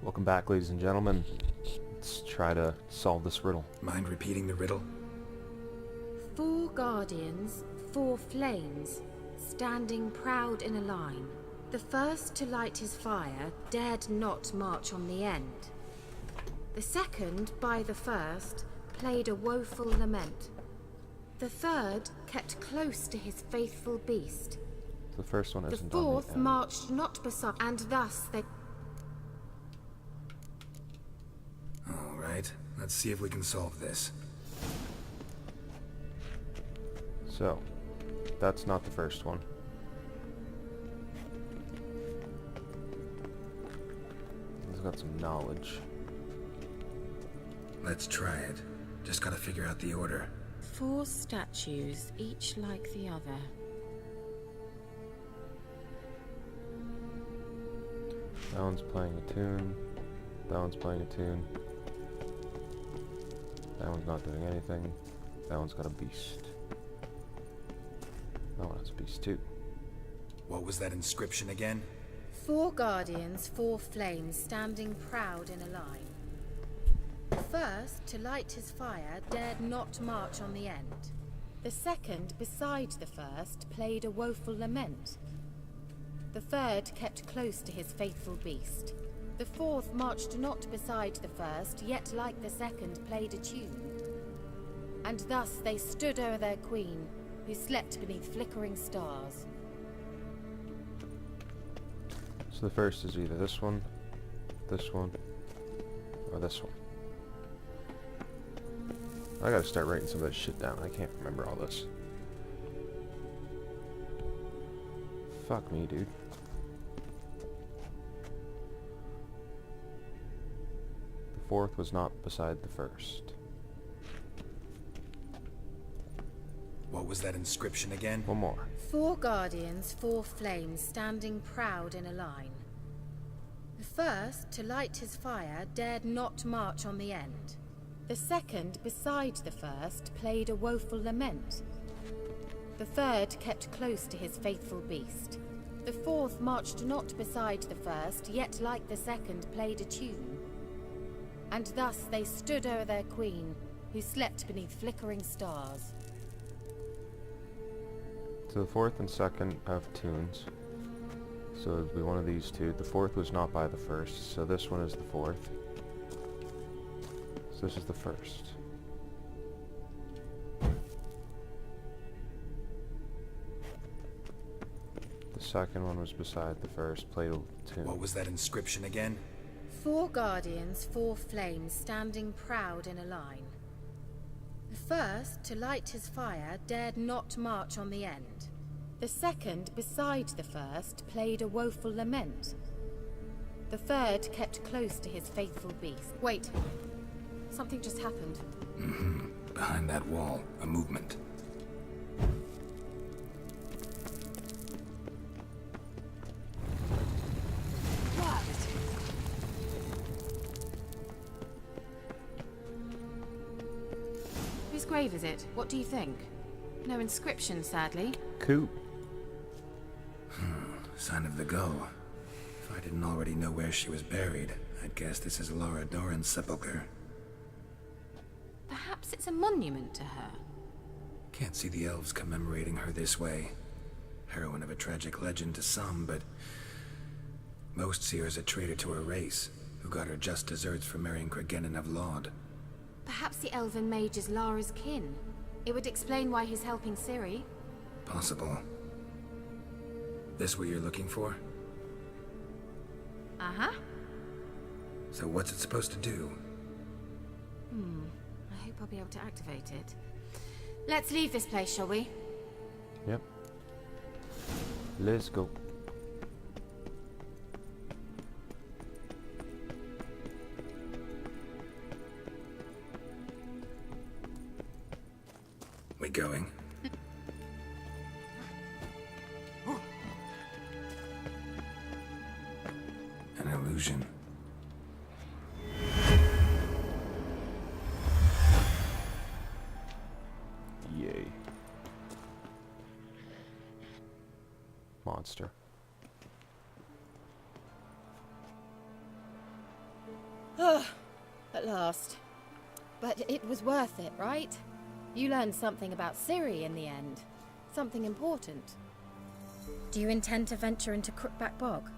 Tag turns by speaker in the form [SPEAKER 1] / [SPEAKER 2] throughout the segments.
[SPEAKER 1] Welcome back, ladies and gentlemen. Let's try to solve this riddle.
[SPEAKER 2] Mind repeating the riddle?
[SPEAKER 3] 4 guardians, 4 flames, standing proud in a line. The first to light his fire dared not march on the end. The second, by the first, played a woeful lament. The third kept close to his faithful beast.
[SPEAKER 1] The first one
[SPEAKER 3] The
[SPEAKER 1] isn't on
[SPEAKER 3] fourth
[SPEAKER 1] the end.
[SPEAKER 3] marched not beside, and thus they...
[SPEAKER 2] Alright, let's see if we can solve this.
[SPEAKER 1] So, that's not the first one. He's got some knowledge.
[SPEAKER 2] Let's try it. Just gotta figure out the order.
[SPEAKER 3] 4 statues, each like the other.
[SPEAKER 1] That one's playing a tune. That one's playing a tune. That one's not doing anything. That one's got a beast. That one has a beast too.
[SPEAKER 2] What was that inscription again?
[SPEAKER 3] 4 guardians, 4 flames, standing proud in a line. The first, to light his fire, dared not march on the end. The second, beside the first, played a woeful lament. The third kept close to his faithful beast. The fourth marched not beside the first, yet like the second played a tune. And thus they stood o'er their queen, who slept beneath flickering stars.
[SPEAKER 1] So the first is either this one, or this one. I gotta start writing some of this shit down. I can't remember all this. Fuck me, dude. The fourth was not beside the first.
[SPEAKER 2] What was that inscription again?
[SPEAKER 1] One more.
[SPEAKER 3] 4 guardians, 4 flames, standing proud in a line. The first, to light his fire, dared not march on the end. The second, beside the first, played a woeful lament. The third kept close to his faithful beast. The fourth marched not beside the first, yet like the second played a tune. And thus they stood o'er their queen, who slept beneath flickering stars.
[SPEAKER 1] So the fourth and second have tunes. So it would be one of these two. The fourth was not by the first, so this one is the fourth. So this is the first. The second one was beside the first, played a tune.
[SPEAKER 2] What was that inscription again?
[SPEAKER 3] 4 guardians, 4 flames, standing proud in a line. The first, to light his fire, dared not march on the end. The second, beside the first, played a woeful lament. The third kept close to his faithful beast. Wait. Something just happened.
[SPEAKER 2] Behind that wall, a movement.
[SPEAKER 3] Whose grave is it? What do you think? No inscription, sadly.
[SPEAKER 1] Cool.
[SPEAKER 2] Sign of the go. If I didn't already know where she was buried, I'd guess this is Laura Doran's sepulcher.
[SPEAKER 3] Perhaps it's a monument to her.
[SPEAKER 2] Can't see the elves commemorating her this way. Heroine of a tragic legend to some, but most see her as a traitor to her race, who got her just deserts for marrying Cregennan of Laud.
[SPEAKER 3] Perhaps the elven mage is Lara's kin. It would explain why he's helping Ciri.
[SPEAKER 2] Possible. This what you're looking for?
[SPEAKER 3] Uh-huh.
[SPEAKER 2] So what's it supposed to do?
[SPEAKER 3] I hope I'll be able to activate it. Let's leave this place, shall we?
[SPEAKER 1] Yep. Let's go.
[SPEAKER 2] We going? An illusion.
[SPEAKER 1] Yay. Monster.
[SPEAKER 3] At last. But it was worth it, right? You learned something about Ciri in the end. Something important. Do you intend to venture into Crookback Bog?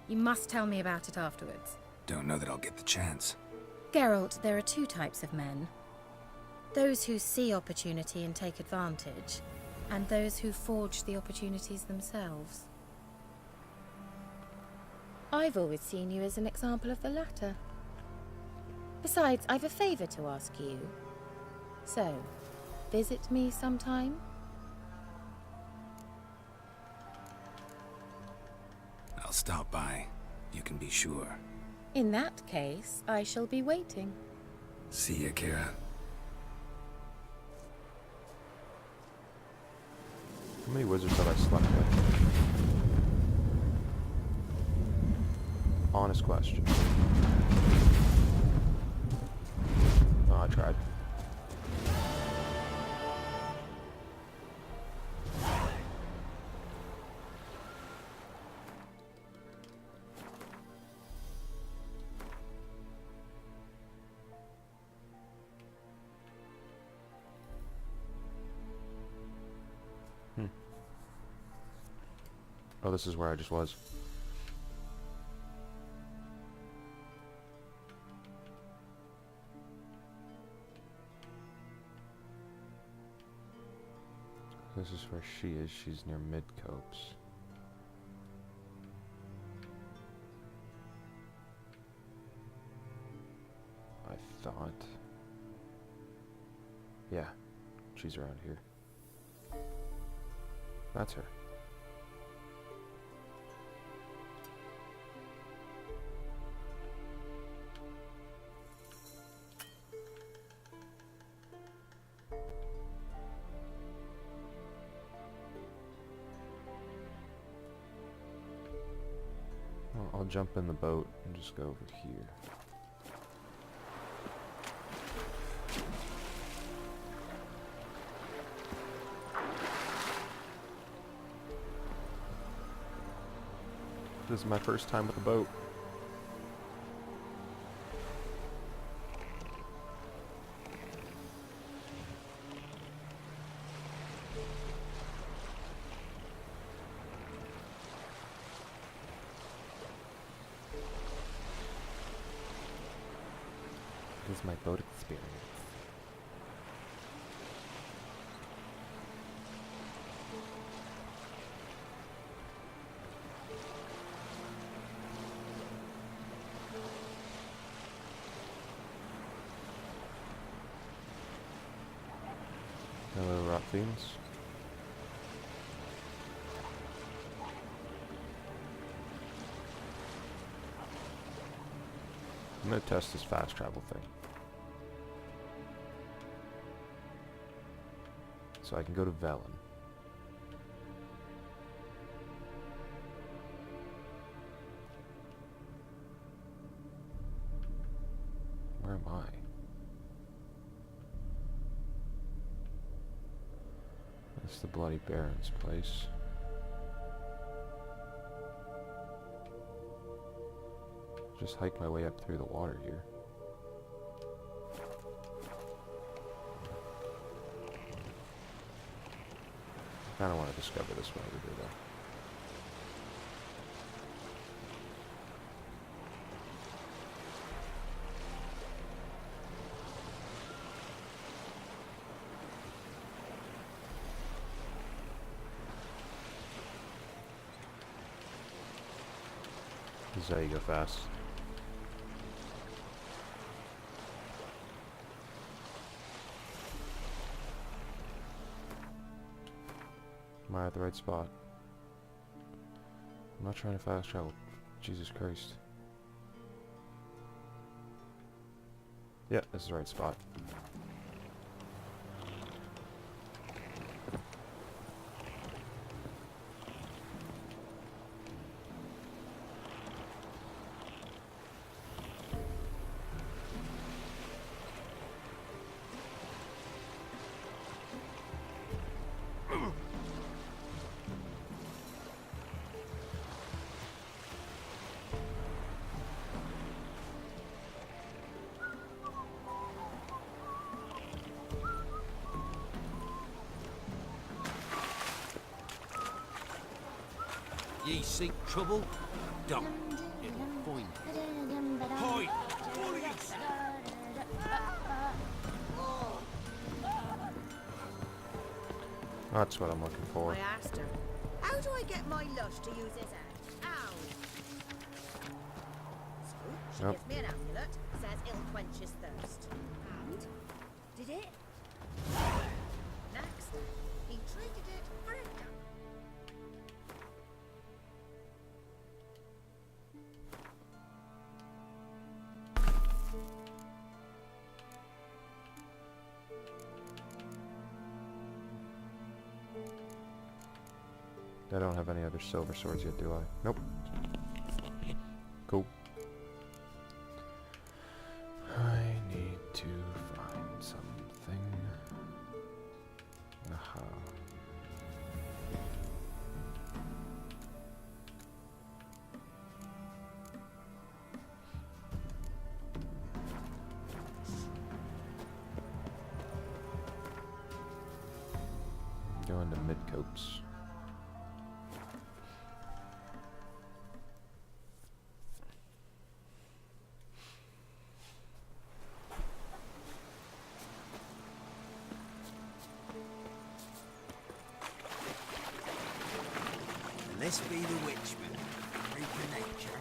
[SPEAKER 3] You must tell me about it afterwards.
[SPEAKER 2] Don't know that I'll get the chance.
[SPEAKER 3] Geralt, there are two types of men. Those who see opportunity and take advantage, and those who forge the opportunities themselves. I've always seen you as an example of the latter. Besides, I've a favor to ask you. So, visit me sometime?
[SPEAKER 2] I'll stop by. You can be sure.
[SPEAKER 3] In that case, I shall be waiting.
[SPEAKER 2] See ya, Kira.
[SPEAKER 1] How many wizards have I slept with? Honest question. Oh, I tried. Oh, this is where I just was. This is where she is. She's near Midcopes. I thought. Yeah, she's around here. That's her. I'll jump in the boat and just go over here. This is my first time with a boat. This is my boat experience. Hello, rock fiends. I'm gonna test this fast travel thing. So I can go to Velen. Where am I? That's the Bloody Baron's place. Just hike my way up through the water here. I kind of want to discover this one over here, though. This is how you go fast. Am I at the right spot? I'm not trying to fast travel. Jesus Christ. Yeah, this is the right spot.
[SPEAKER 4] You seek trouble? Don't. It'll find you. Hide! Bullies!
[SPEAKER 1] That's what I'm looking for.
[SPEAKER 5] I asked her, how do I get my lush to use his hand? Ow! So she
[SPEAKER 1] Yep.
[SPEAKER 5] gives me an amulet, says it'll quench his thirst. And? Did it? Next, he traded it for a gun.
[SPEAKER 1] I don't have any other silver swords yet, do I? Nope. Cool. I need to find something. Aha. Going to Midcopes.
[SPEAKER 4] This be the Witchman. Freak of nature.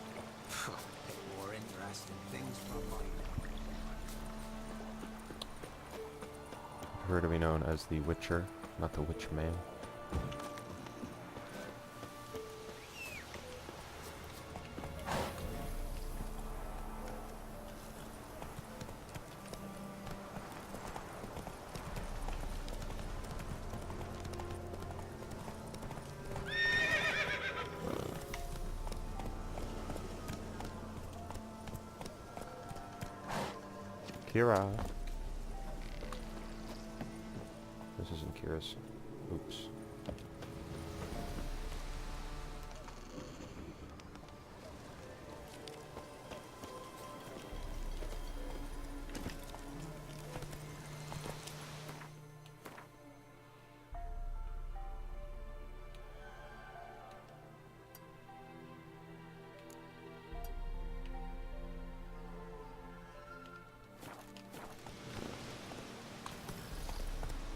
[SPEAKER 4] More interesting things from mine.
[SPEAKER 1] Her to be known as the Witcher, not the Witchman. Kira. This isn't Kira's. Oops.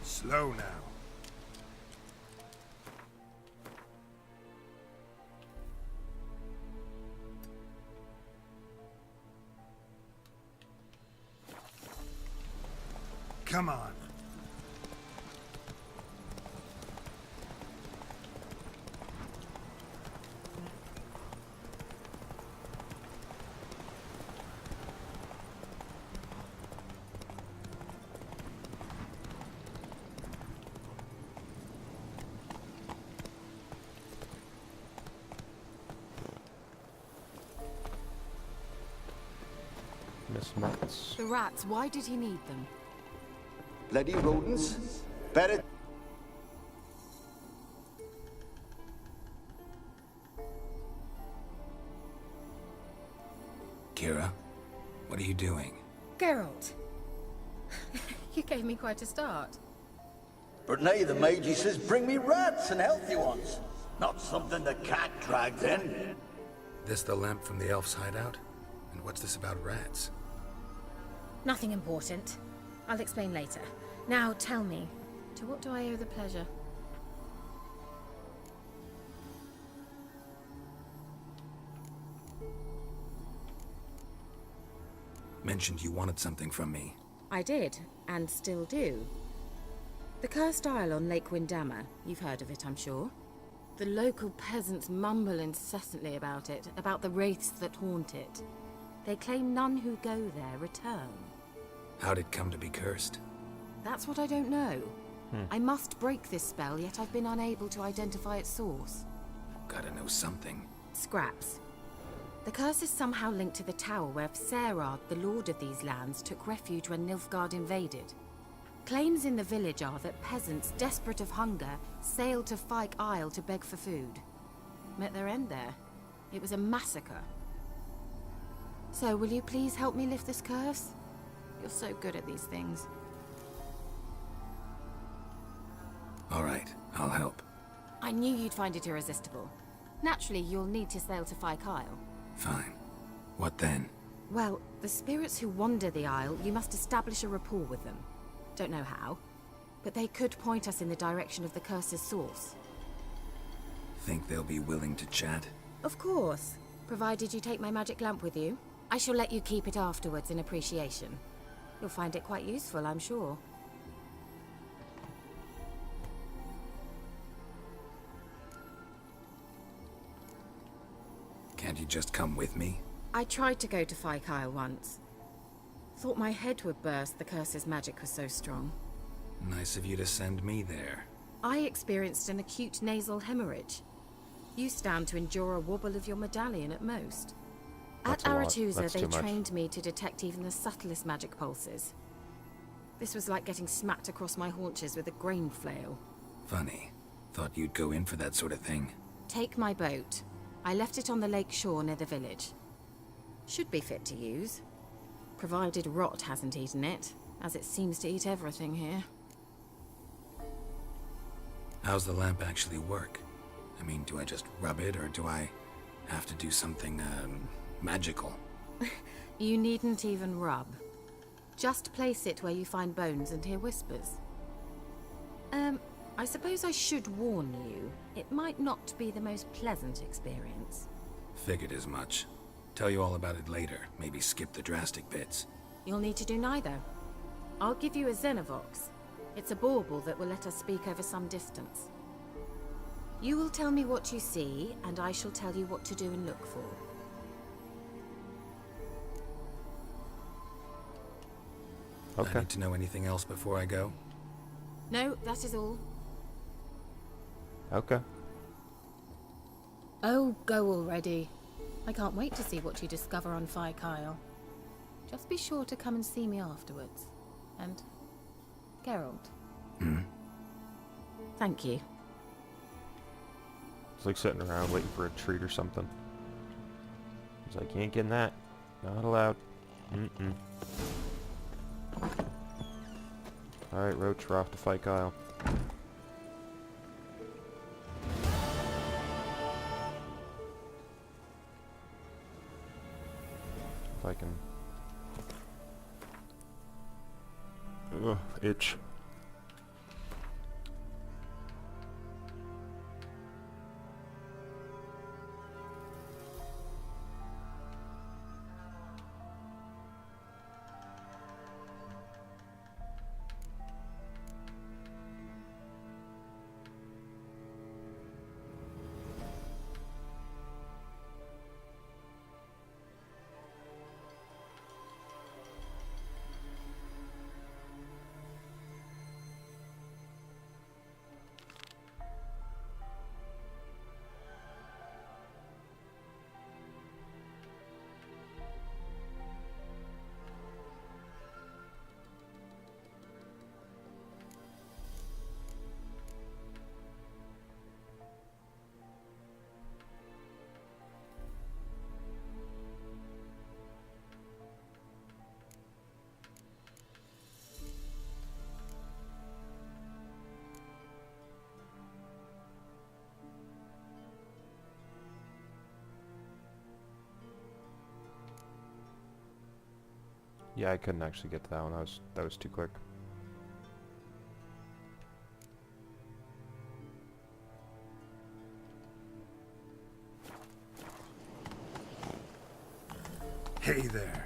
[SPEAKER 2] Slow now. Come on.
[SPEAKER 1] Miss Nuts.
[SPEAKER 3] The rats, why did he need them?
[SPEAKER 6] Bloody rodents. Better.
[SPEAKER 2] Kira, what are you doing?
[SPEAKER 3] Geralt. You gave me quite a start.
[SPEAKER 6] But now the mage, he says, bring me rats and healthy ones. Not something the cat dragged in.
[SPEAKER 2] This the lamp from the elf's hideout? And what's this about rats?
[SPEAKER 3] Nothing important. I'll explain later. Now tell me, to what do I owe the pleasure?
[SPEAKER 2] Mentioned you wanted something from me.
[SPEAKER 3] I did, and still do. The Cursed Isle on Lake Windammer. You've heard of it, I'm sure. The local peasants mumble incessantly about it, about the wraiths that haunt it. They claim none who go there return.
[SPEAKER 2] How'd it come to be cursed?
[SPEAKER 3] That's what I don't know. I must break this spell, yet I've been unable to identify its source.
[SPEAKER 2] Gotta know something.
[SPEAKER 3] Scraps. The curse is somehow linked to the tower where Serard, the lord of these lands, took refuge when Nilfgaard invaded. Claims in the village are that peasants, desperate of hunger, sailed to Fyke Isle to beg for food. Met their end there. It was a massacre. So, will you please help me lift this curse? You're so good at these things.
[SPEAKER 2] All right, I'll help.
[SPEAKER 3] I knew you'd find it irresistible. Naturally, you'll need to sail to Phi Kyle.
[SPEAKER 2] Fine. What then?
[SPEAKER 3] Well, the spirits who wander the Isle, you must establish a rapport with them. Don't know how, but they could point us in the direction of the curse's source.
[SPEAKER 2] Think they'll be willing to chat?
[SPEAKER 3] Of course, provided you take my magic lamp with you. I shall let you keep it afterwards in appreciation. You'll find it quite useful, I'm sure.
[SPEAKER 2] Can't you just come with me?
[SPEAKER 3] I tried to go to Phi Kyle once. Thought my head would burst, the curse's magic was so strong.
[SPEAKER 2] Nice of you to send me there.
[SPEAKER 3] I experienced an acute nasal hemorrhage. You stand to endure a wobble of your medallion at most.
[SPEAKER 1] That's
[SPEAKER 3] At
[SPEAKER 1] a lot.
[SPEAKER 3] Aretusa,
[SPEAKER 1] That's
[SPEAKER 3] they
[SPEAKER 1] too much.
[SPEAKER 3] trained me to detect even the subtlest magic pulses. This was like getting smacked across my haunches with a grain flail.
[SPEAKER 2] Funny. Thought you'd go in for that sort of thing.
[SPEAKER 3] Take my boat. I left it on the lake shore near the village. Should be fit to use. Provided rot hasn't eaten it, as it seems to eat everything here.
[SPEAKER 2] How's the lamp actually work? I mean, do I just rub it, or do I have to do something, magical?
[SPEAKER 3] You needn't even rub. Just place it where you find bones and hear whispers. I suppose I should warn you, it might not be the most pleasant experience.
[SPEAKER 2] Figured as much. Tell you all about it later. Maybe skip the drastic bits.
[SPEAKER 3] You'll need to do neither. I'll give you a Xenovox. It's a bauble that will let us speak over some distance. You will tell me what you see, and I shall tell you what to do and look for.
[SPEAKER 2] I
[SPEAKER 1] Okay.
[SPEAKER 2] need to know anything else before I go?
[SPEAKER 3] No, that is all.
[SPEAKER 1] Okay.
[SPEAKER 3] Oh, go already. I can't wait to see what you discover on Phi Kyle. Just be sure to come and see me afterwards. And Geralt. Thank you.
[SPEAKER 1] It's like sitting around waiting for a treat or something. He's like, you ain't getting that. Not allowed. Mm-mm. Alright, Roach, we're off to Phi Kyle. If I can... Ugh, itch. Yeah, I couldn't actually get to that one. That was too quick.
[SPEAKER 2] Hey there.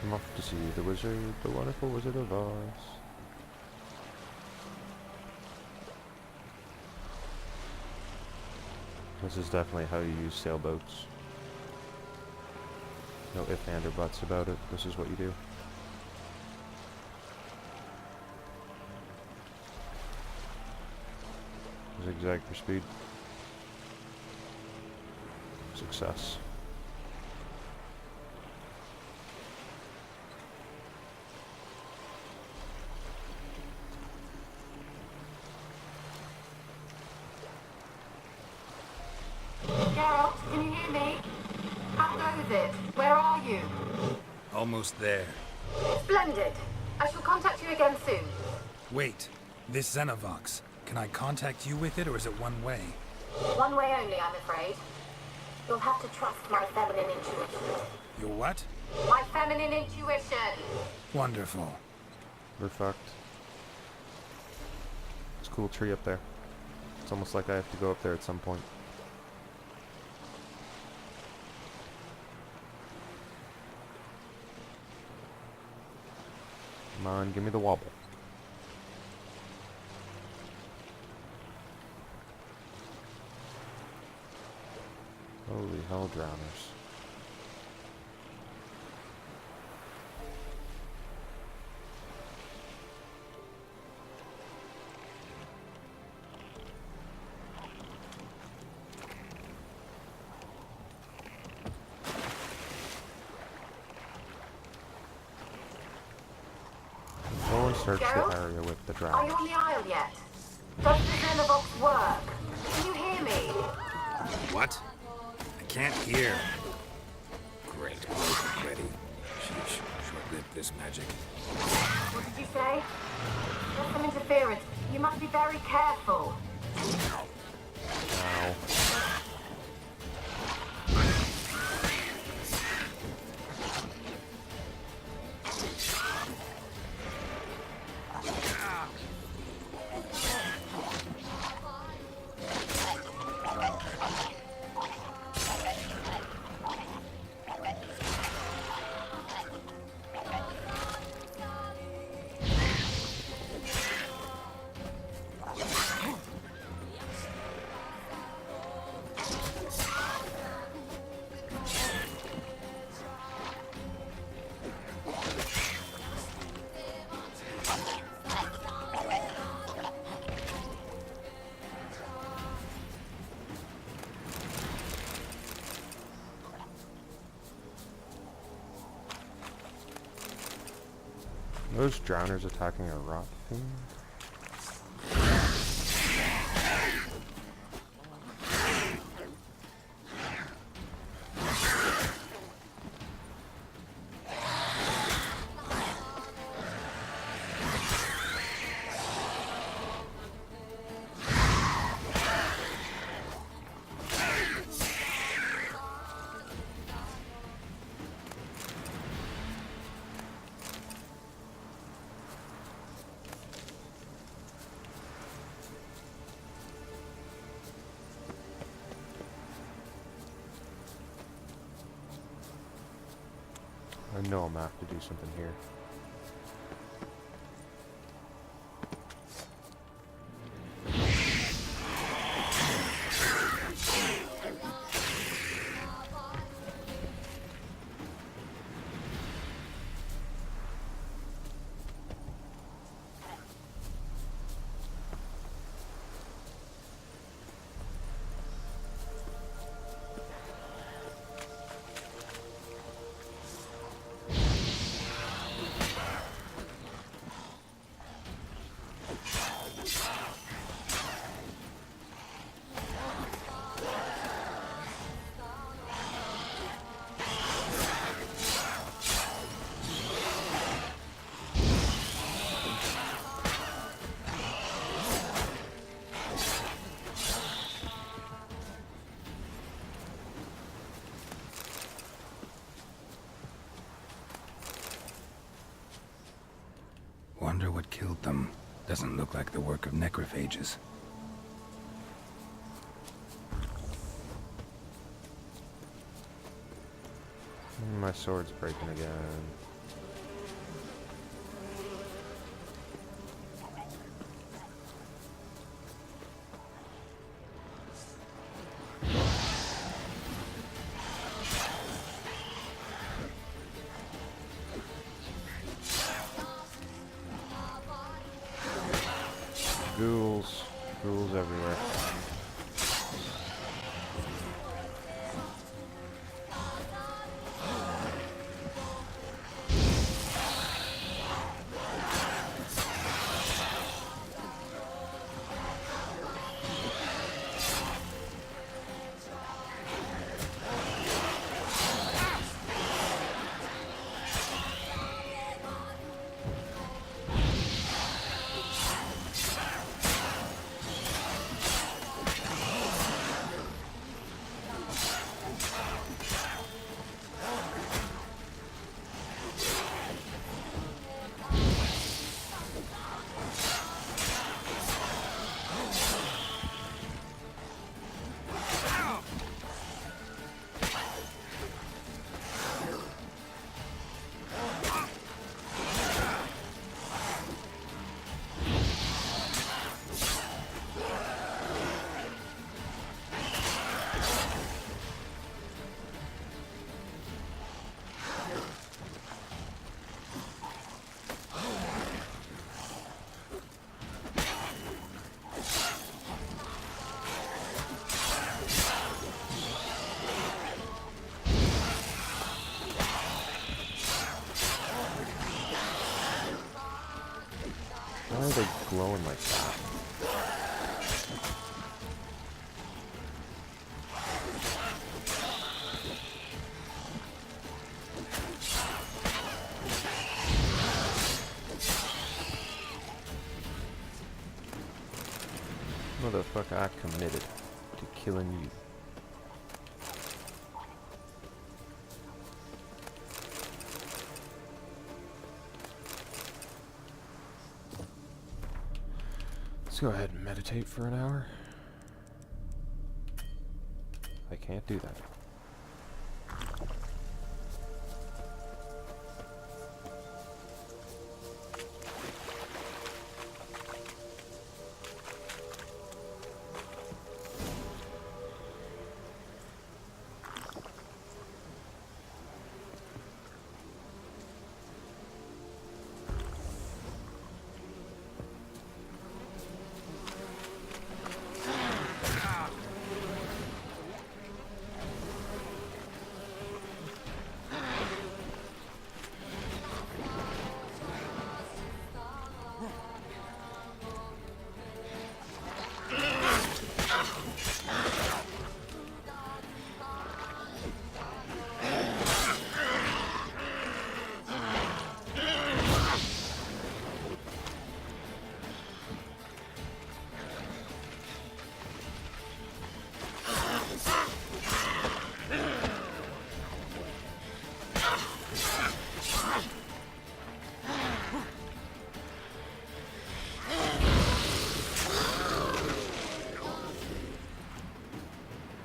[SPEAKER 1] I'm off to see the wizard, the wonderful Wizard of Oz. This is definitely how you use sailboats. No ifs, and, or buts about it. This is what you do. Zigzag for speed. Success.
[SPEAKER 7] Geralt, can you hear me? How goes it? Where are you?
[SPEAKER 2] Almost there.
[SPEAKER 7] Splendid. I shall contact you again soon.
[SPEAKER 2] Wait, this Xenovox. Can I contact you with it, or is it one way?
[SPEAKER 7] One way only, I'm afraid. You'll have to trust my feminine intuition.
[SPEAKER 2] Your what?
[SPEAKER 7] My feminine intuition!
[SPEAKER 2] Wonderful.
[SPEAKER 1] We're fucked. It's a cool tree up there. It's almost like I have to go up there at some point. Come on, give me the wobble. Holy hell, drowners. No one searched
[SPEAKER 7] Geralt?
[SPEAKER 1] the area with the
[SPEAKER 7] Are you
[SPEAKER 1] drowners.
[SPEAKER 7] on the Isle yet? Does the Xenovox work? Can you hear me?
[SPEAKER 2] What? I can't hear. Great. Ready. Sheesh. Short-lived this magic.
[SPEAKER 7] What did you say? There's some interference. You must be very careful.
[SPEAKER 1] Ow. Those drowners attacking a rock thing? I know I'm gonna have to do something here.
[SPEAKER 2] Wonder what killed them. Doesn't look like the work of necrophages.
[SPEAKER 1] My sword's breaking again. Ghouls. Rules everywhere. Why are they glowing like that? Motherfucker, I committed to killing you. Let's go ahead and meditate for an hour. I can't do that.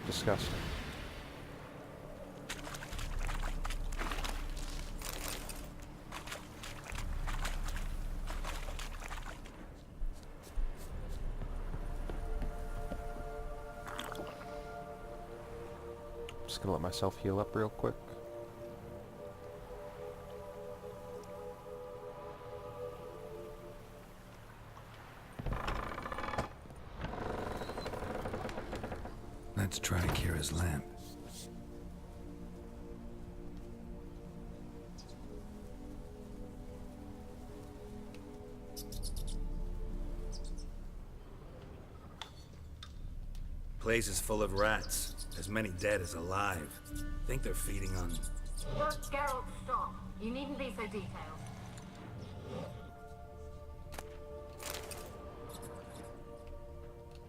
[SPEAKER 1] Disgusting. Just gonna let myself heal up real quick.
[SPEAKER 2] Let's try Kira's lamp. Place is full of rats. As many dead as alive. Think they're feeding on...
[SPEAKER 7] Geralt, stop. You needn't be so detailed.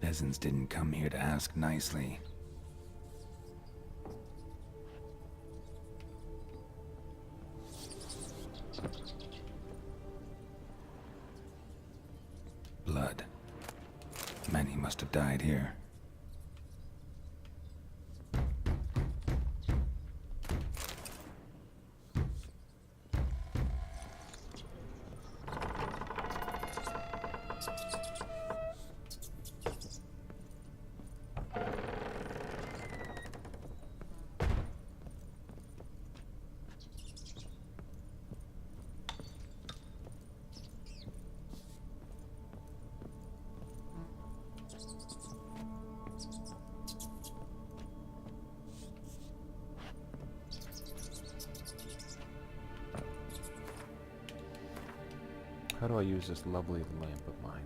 [SPEAKER 2] Peasants didn't come here to ask nicely. Blood. Many must have died here.
[SPEAKER 1] How do I use this lovely lamp of mine?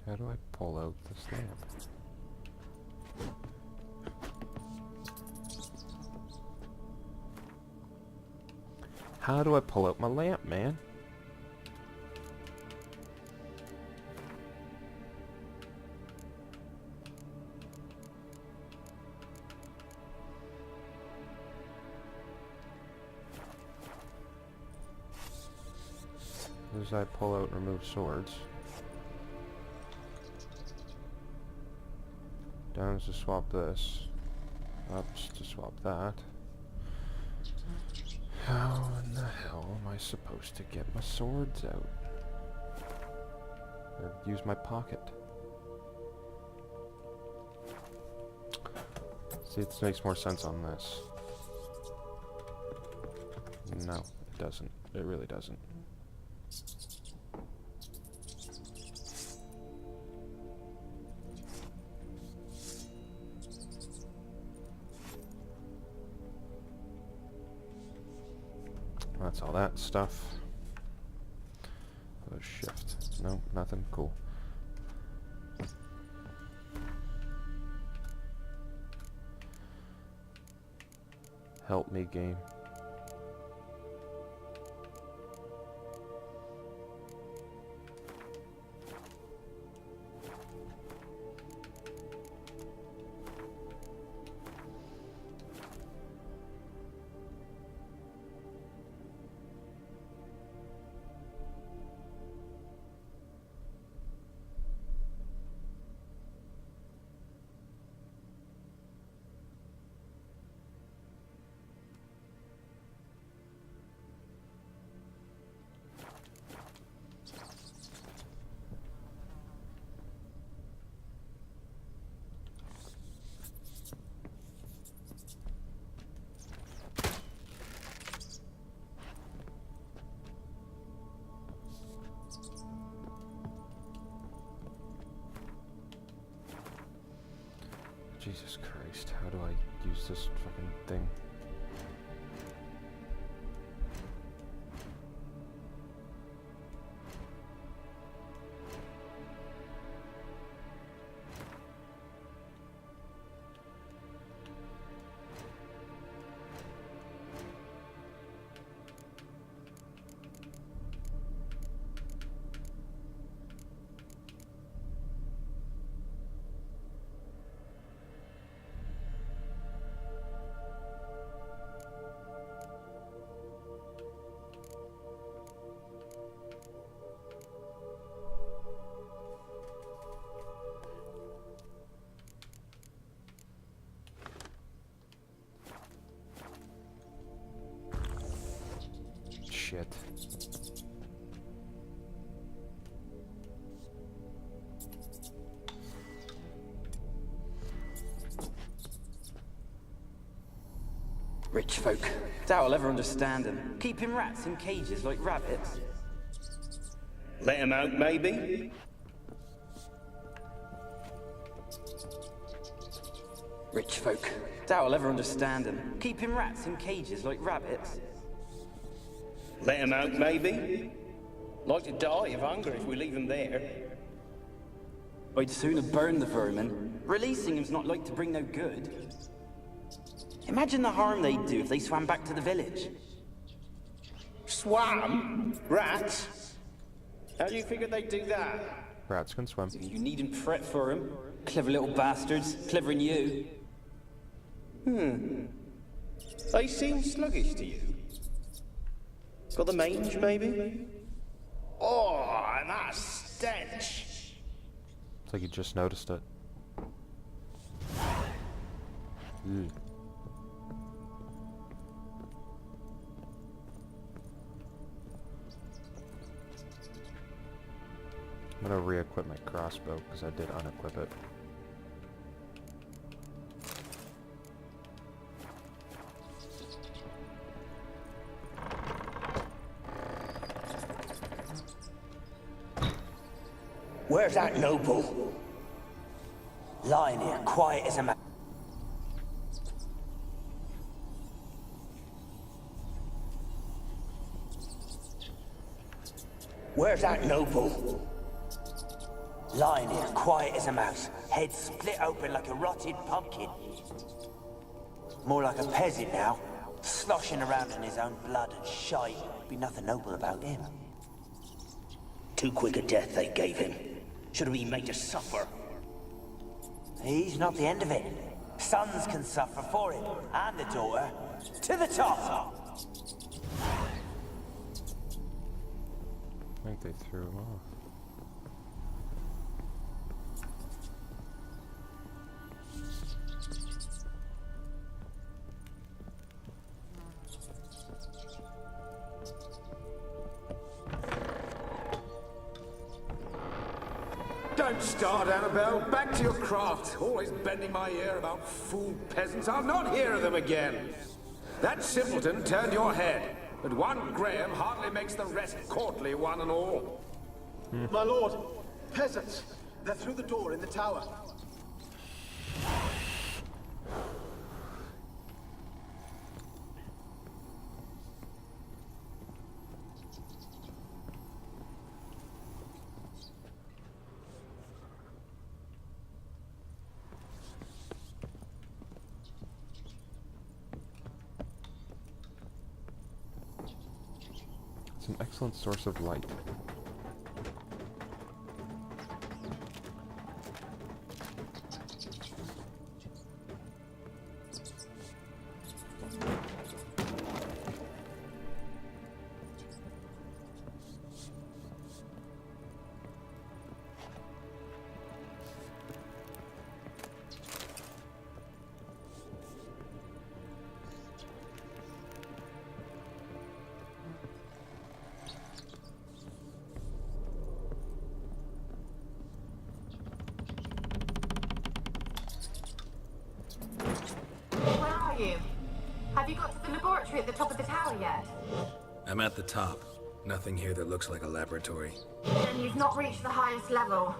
[SPEAKER 1] How do I pull out this lamp? How do I pull out my lamp, man? As I pull out and remove swords. Downs to swap this. Ups to swap that. How in the hell am I supposed to get my swords out? Or use my pocket? See, it makes more sense on this. No, it doesn't. It really doesn't. That's all that stuff. Shift. No, nothing. Cool. Help me, game. Jesus Christ, how do I use this fucking thing? shit.
[SPEAKER 8] Rich folk. Doubt I'll ever understand them. Keeping rats in cages like rabbits.
[SPEAKER 9] Let him out, maybe?
[SPEAKER 8] Rich folk. Doubt I'll ever understand them. Keeping rats in cages like rabbits.
[SPEAKER 9] Let him out, maybe? Like to die of hunger if we leave him there.
[SPEAKER 8] I'd sooner burn the vermin. Releasing him's not like to bring no good. Imagine the harm they'd do if they swam back to the village.
[SPEAKER 9] Swam? Rats? How do you figure they'd do that?
[SPEAKER 1] Rats can swim.
[SPEAKER 8] You needn't fret for 'em. Clever little bastards. Clever'n you.
[SPEAKER 9] They seem sluggish to you. Got the mange, maybe? Oh, and that stench!
[SPEAKER 1] It's like you just noticed it. Ew. I'm gonna re-equip my crossbow because I did unequip it.
[SPEAKER 6] Where's that noble? Lying here, quiet as a mouse. Where's that noble? Lying here, quiet as a mouse, head split open like a rotted pumpkin. More like a peasant now, sloshing around in his own blood and shite. Be nothing noble about him. Too quick a death they gave him. Should have been made to suffer. He's not the end of it. Sons can suffer for him, and the daughter. To the top!
[SPEAKER 1] I think they threw him off.
[SPEAKER 10] Don't start, Annabelle. Back to your craft. Always bending my ear about fool peasants. I'll not hear of them again. That simpleton turned your head, but one Graham hardly makes the rest courtly, one and all.
[SPEAKER 11] My lord, peasants. They're through the door in the tower.
[SPEAKER 1] It's an excellent source of light.
[SPEAKER 7] Have you got to the laboratory at the top of the tower yet?
[SPEAKER 2] I'm at the top. Nothing here that looks like a laboratory.
[SPEAKER 7] Then you've not reached the highest level.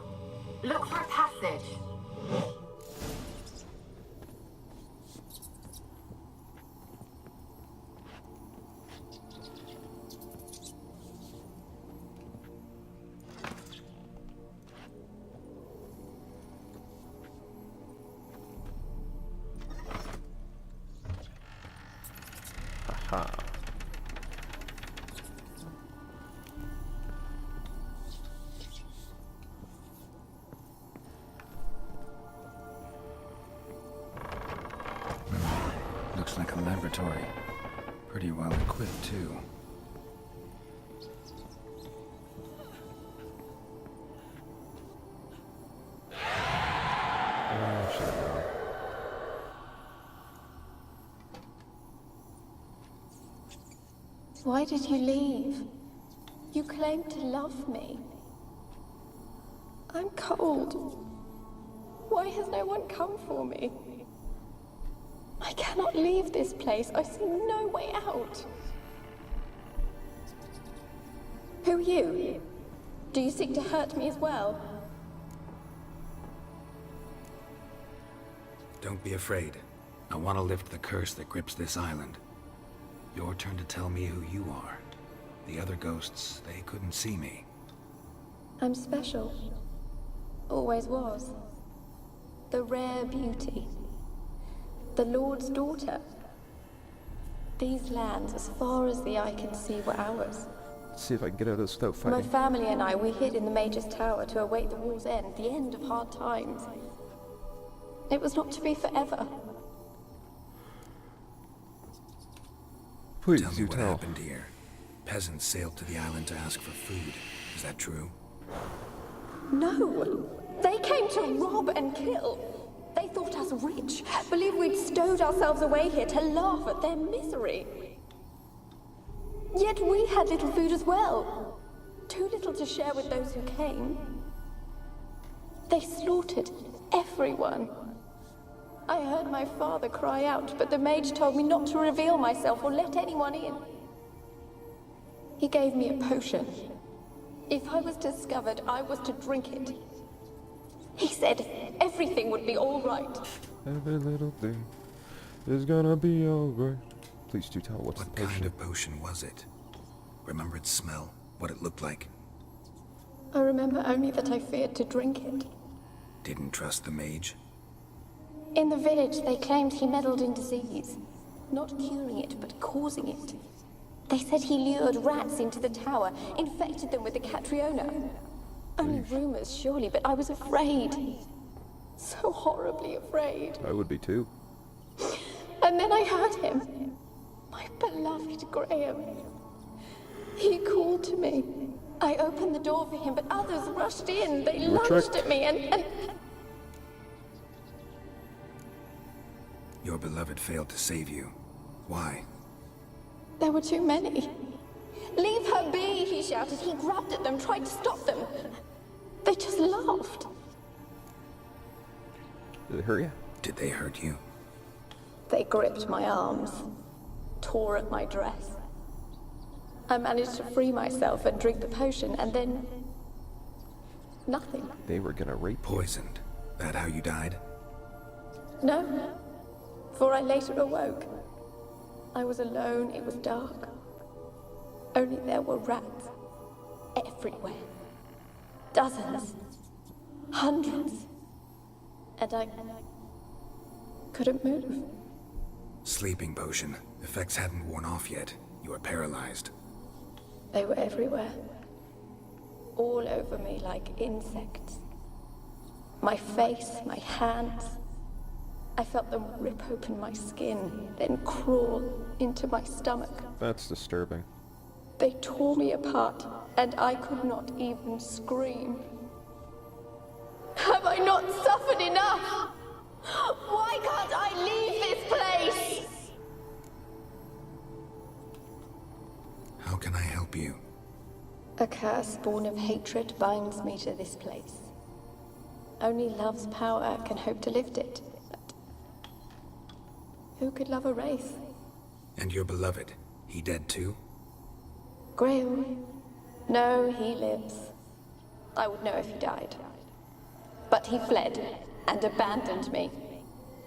[SPEAKER 7] Look for a passage.
[SPEAKER 1] Aha.
[SPEAKER 2] Looks like a laboratory. Pretty well equipped, too.
[SPEAKER 7] Why did you leave? You claimed to love me. I'm cold. Why has no one come for me? I cannot leave this place. I see no way out. Who are you? Do you seek to hurt me as well?
[SPEAKER 2] Don't be afraid. I want to lift the curse that grips this island. Your turn to tell me who you are. The other ghosts, they couldn't see me.
[SPEAKER 7] I'm special. Always was. The rare beauty. The Lord's daughter. These lands, as far as the eye can see, were ours.
[SPEAKER 1] Let's see if I can get out of this without
[SPEAKER 7] My
[SPEAKER 1] fighting.
[SPEAKER 7] family and I, we hid in the Major's Tower to await the war's end, the end of hard times. It was not to be forever.
[SPEAKER 1] Please,
[SPEAKER 2] tell me
[SPEAKER 1] do
[SPEAKER 2] what
[SPEAKER 1] tell.
[SPEAKER 2] happened here. Peasants sailed to the island to ask for food. Is that true?
[SPEAKER 7] No! They came to rob and kill. They thought us rich, believed we'd stowed ourselves away here to laugh at their misery. Yet we had little food as well. Too little to share with those who came. They slaughtered everyone. I heard my father cry out, but the mage told me not to reveal myself or let anyone in. He gave me a potion. If I was discovered, I was to drink it. He said everything would be all right.
[SPEAKER 1] Every little thing is gonna be alright. Please do tell what's
[SPEAKER 2] What
[SPEAKER 1] the potion.
[SPEAKER 2] kind of potion was it? Remember its smell? What it looked like?
[SPEAKER 7] I remember only that I feared to drink it.
[SPEAKER 2] Didn't trust the mage?
[SPEAKER 7] In the village, they claimed he meddled in disease. Not curing it, but causing it. They said he lured rats into the tower, infected them with the Catriona. Only rumors, surely, but I was afraid. So horribly afraid.
[SPEAKER 1] I would be too.
[SPEAKER 7] And then I heard him. My beloved Graham. He called to me. I opened the door for him, but others rushed in. They
[SPEAKER 1] were
[SPEAKER 7] lunged
[SPEAKER 1] tricked.
[SPEAKER 7] at me and...
[SPEAKER 2] Your beloved failed to save you. Why?
[SPEAKER 7] There were too many. Leave her be, he shouted. He grabbed at them, tried to stop them. They just laughed.
[SPEAKER 1] Did it hurt you?
[SPEAKER 2] Did they hurt you?
[SPEAKER 7] They gripped my arms, tore at my dress. I managed to free myself and drink the potion, and then... nothing.
[SPEAKER 1] They were gonna rape you.
[SPEAKER 2] Poisoned. That how you died?
[SPEAKER 7] No, for I later awoke. I was alone, it was dark. Only there were rats everywhere. Dozens. Hundreds. And I couldn't move.
[SPEAKER 2] Sleeping potion. Effects hadn't worn off yet. You were paralyzed.
[SPEAKER 7] They were everywhere. All over me like insects. My face, my hands. I felt them rip open my skin, then crawl into my stomach.
[SPEAKER 1] That's disturbing.
[SPEAKER 7] They tore me apart, and I could not even scream. Have I not suffered enough? Why can't I leave this place?
[SPEAKER 2] How can I help you?
[SPEAKER 7] A curse born of hatred binds me to this place. Only love's power can hope to lift it. But who could love a wraith?
[SPEAKER 2] And your beloved, he dead too?
[SPEAKER 7] Graham? No, he lives. I would know if he died. But he fled and abandoned me.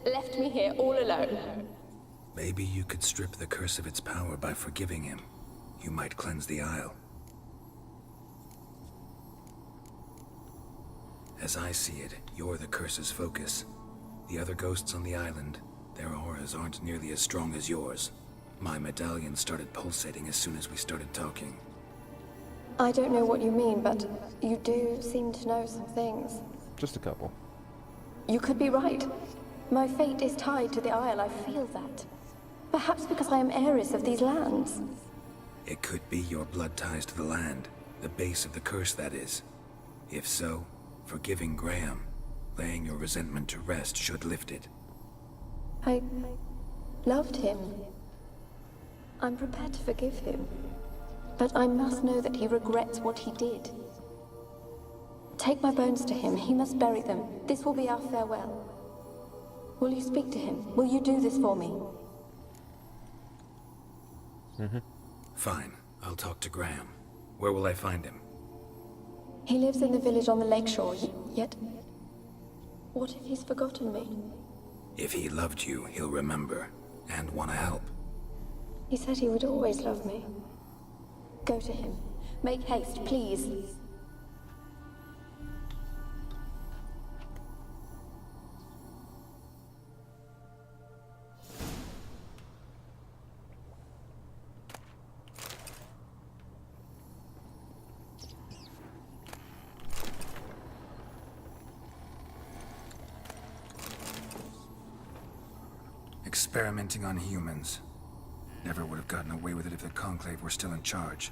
[SPEAKER 7] Left me here all alone.
[SPEAKER 2] Maybe you could strip the curse of its power by forgiving him. You might cleanse the Isle. As I see it, you're the curse's focus. The other ghosts on the island, their auras aren't nearly as strong as yours. My medallion started pulsating as soon as we started talking.
[SPEAKER 7] I don't know what you mean, but you do seem to know some things.
[SPEAKER 1] Just a couple.
[SPEAKER 7] You could be right. My fate is tied to the Isle, I feel that. Perhaps because I am heiress of these lands.
[SPEAKER 2] It could be your blood ties to the land, the base of the curse, that is. If so, forgiving Graham, laying your resentment to rest, should lift it.
[SPEAKER 7] I loved him. I'm prepared to forgive him. But I must know that he regrets what he did. Take my bones to him. He must bury them. This will be our farewell. Will you speak to him? Will you do this for me?
[SPEAKER 2] Fine. I'll talk to Graham. Where will I find him?
[SPEAKER 7] He lives in the village on the lakeshore, yet... What if he's forgotten me?
[SPEAKER 2] If he loved you, he'll remember, and want to help.
[SPEAKER 7] He said he would always love me. Go to him. Make haste, please.
[SPEAKER 2] Experimenting on humans. Never would have gotten away with it if the Conclave were still in charge.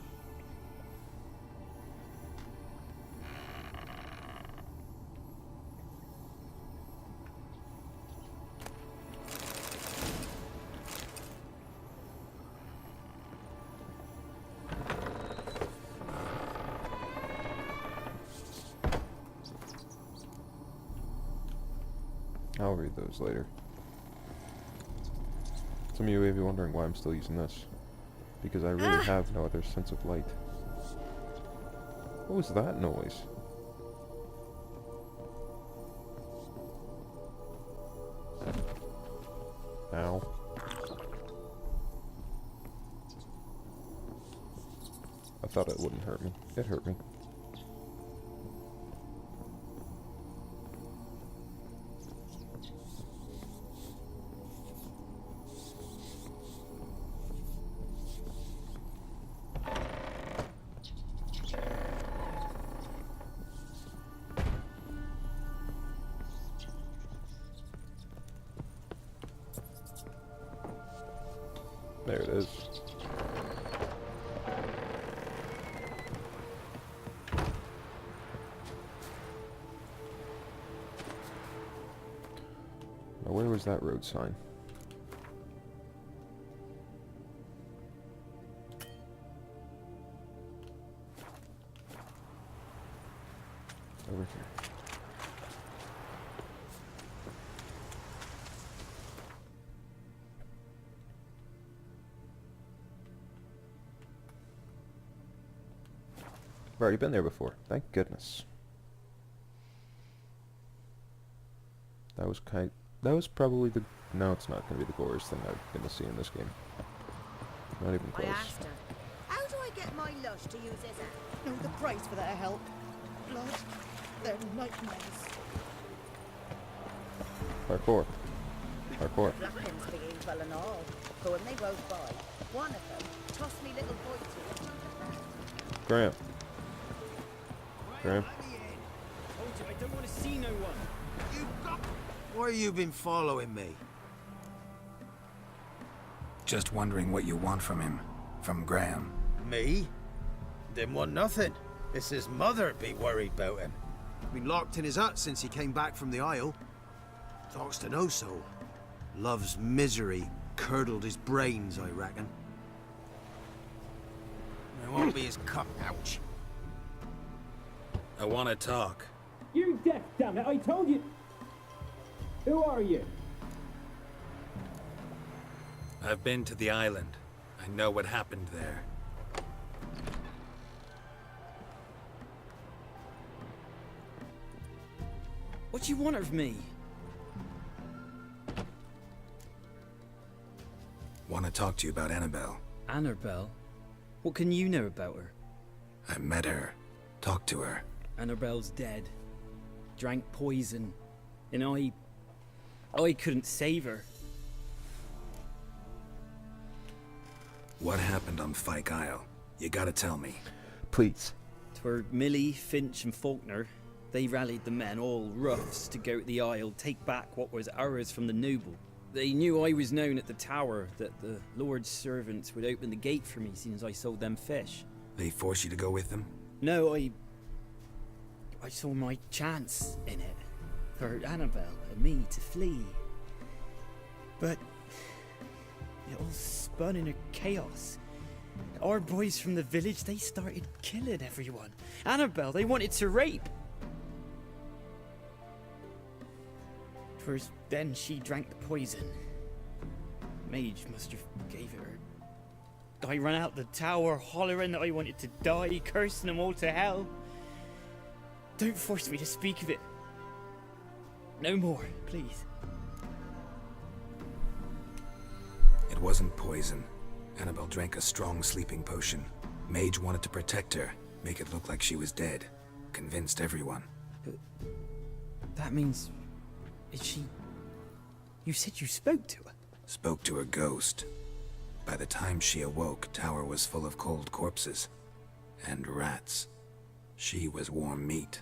[SPEAKER 1] I'll read those later. Some of you may be wondering why I'm still using this. Because I really have no other sense of light. What was that noise? Ow. I thought it wouldn't hurt me. It hurt me. There it is. Now where was that road sign? Over here. I've already been there before. Thank goodness. That was probably the... No, it's not going to be the goriest thing I'm going to see in this game. Not even
[SPEAKER 5] I
[SPEAKER 1] close.
[SPEAKER 5] asked her, how do I get my lush to use his app?
[SPEAKER 12] No, the price for their help. Blood. They're nightmares.
[SPEAKER 1] Parkour. Parkour.
[SPEAKER 5] Blackens for evil and all. But when they rode by, one of them tossed me little boy to it.
[SPEAKER 1] Graham. Graham.
[SPEAKER 8] I don't want to see no one.
[SPEAKER 4] Why you been following me?
[SPEAKER 2] Just wondering what you want from him. From Graham.
[SPEAKER 4] Me? Didn't want nothing. It's his mother be worried about him.
[SPEAKER 11] Been locked in his hut since he came back from the Isle. Talks to no soul. Love's misery curdled his brains, I reckon.
[SPEAKER 4] It won't be his cup. Ouch.
[SPEAKER 2] I want to talk.
[SPEAKER 9] You deaf, damn it! I told you. Who are you?
[SPEAKER 2] I've been to the island. I know what happened there.
[SPEAKER 8] What do you want of me?
[SPEAKER 2] Want to talk to you about Annabelle.
[SPEAKER 8] Annabelle? What can you know about her?
[SPEAKER 2] I met her. Talked to her.
[SPEAKER 8] Annabelle's dead. Drank poison. And I couldn't save her.
[SPEAKER 2] What happened on Fyke Isle? You gotta tell me.
[SPEAKER 1] Please.
[SPEAKER 8] 'Twere Millie, Finch and Faulkner. They rallied the men, all roughs, to go to the Isle, take back what was ours from the noble. They knew I was known at the tower, that the Lord's servants would open the gate for me, seeing as I sold them fish.
[SPEAKER 2] They forced you to go with them?
[SPEAKER 8] No, I saw my chance in it. For Annabelle and me to flee. But It all spun in a chaos. Our boys from the village, they started killing everyone. Annabelle, they wanted to rape. First, then she drank the poison. Mage must have gave it her. I ran out the tower, hollering that I wanted to die, cursing them all to hell. Don't force me to speak of it. No more, please.
[SPEAKER 2] It wasn't poison. Annabelle drank a strong sleeping potion. Mage wanted to protect her, make it look like she was dead. Convinced everyone.
[SPEAKER 8] But that means... Is she... You said you spoke to her?
[SPEAKER 2] Spoke to a ghost. By the time she awoke, Tower was full of cold corpses. And rats. She was warm meat.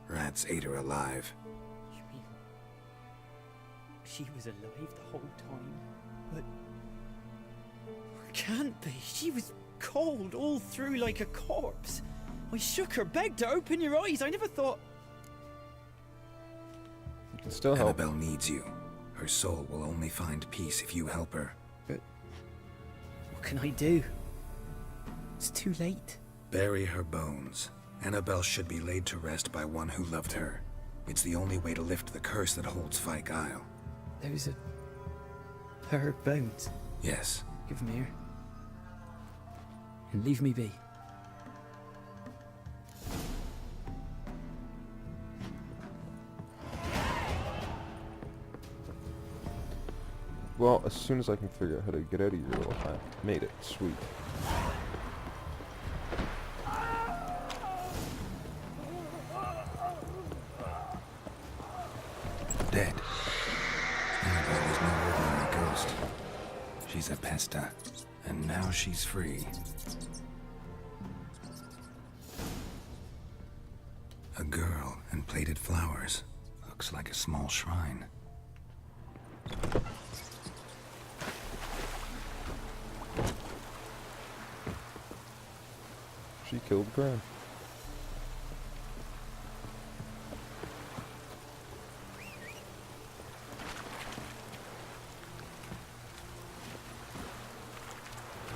[SPEAKER 2] Rats ate her alive.
[SPEAKER 8] You mean... She was alive the whole time? But... Can't be. She was cold all through like a corpse. I shook her, begged her, open your eyes. I never thought...
[SPEAKER 1] You can still help.
[SPEAKER 2] Annabelle needs you. Her soul will only find peace if you help her.
[SPEAKER 8] But... What can I do? It's too late.
[SPEAKER 2] Bury her bones. Annabelle should be laid to rest by one who loved her. It's the only way to lift the curse that holds Fyke Isle.
[SPEAKER 8] Those are... her bones.
[SPEAKER 2] Yes.
[SPEAKER 8] Give them here. And leave me be.
[SPEAKER 1] Well, as soon as I can figure out how to get out of your little hut. Made it. Sweet.
[SPEAKER 2] Dead. Annabelle was no ordinary ghost. She's a pesta. And now she's free. A girl and plated flowers. Looks like a small shrine.
[SPEAKER 1] She killed Graham.